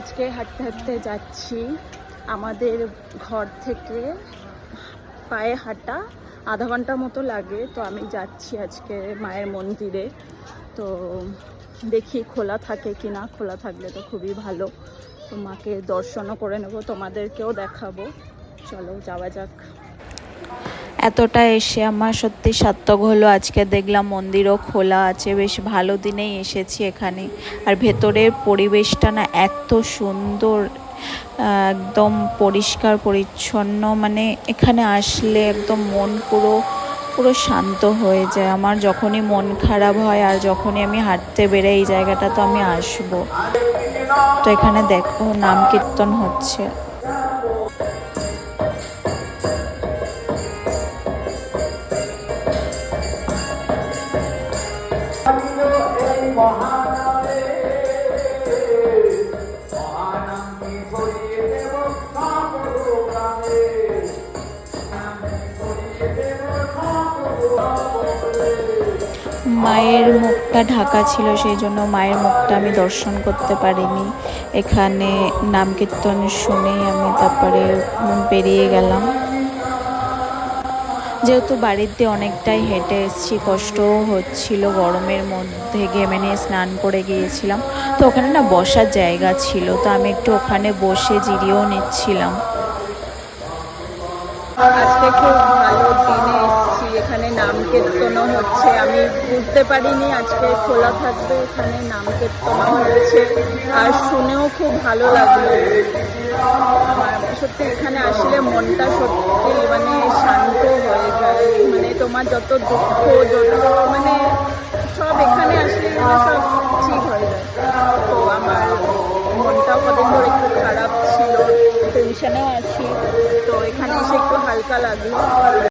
আজকে হাঁটতে হাঁটতে যাচ্ছি। আমাদের ঘর থেকে পায়ে হাঁটা আধা ঘন্টার মতো লাগে। তো আমি যাচ্ছি আজকে মায়ের মন্দিরে। তো দেখি খোলা থাকে কি না, খোলা থাকলে তো খুবই ভালো। তো মাকে দর্শনও করে নেব, তোমাদেরকেও দেখাবো। চলো যাওয়া যাক। এতটা এসে আমার সত্যি সার্থক হলো। আজকে দেখলাম মন্দিরও খোলা আছে, বেশ ভালো দিনেই এসেছি এখানে। আর ভেতরের পরিবেশটা না এত সুন্দর, একদম পরিষ্কার পরিচ্ছন্ন। মানে এখানে আসলে একদম মন পুরো পুরো শান্ত হয়ে যায় আমার। যখনই মন খারাপ হয় আর যখনই আমি হাঁটতে বেরোই এই জায়গাটা তো আমি আসবো। তো এখানে দেখো নাম কীর্তন হচ্ছে। মায়ের মুখটা ঢাকা ছিল, সেই জন্য মায়ের মুখটা আমি দর্শন করতে পারিনি। এখানে নাম কীর্তন শুনেই আমি তারপরে বেরিয়ে গেলাম। যেহেতু বাড়িতে অনেকটাই হেঁটে এসেছি, কষ্টও হচ্ছিল, গরমের মধ্যে ঘেমে নিয়ে স্নান করে গিয়েছিলাম। তো ওখানে না বসার জায়গা ছিল, তো আমি একটু ওখানে বসে জিরিয়েও নিচ্ছিলাম। আজকে খুব ভালো দিনে এসেছি, এখানে নাম কীর্তনও হচ্ছে। আমি বুঝতে পারিনি আজকে খোলা থাকবে, এখানে নাম কীর্তনও হচ্ছে। আর শুনেও খুব ভালো লাগলো। আমার সত্যি এখানে আসলে মনটা সত্যি মানে শান্ত হয়ে যায়। মানে তোমার যত দুঃখ, যত মানে সব এখানে আসলে সব ঠিক হয়ে যায়। তো আমার মনটাও কদিন ধরে একটু খারাপ ছিল, টেনশনেও আছি। তো এখানে এসে একটু হালকা লাগলো।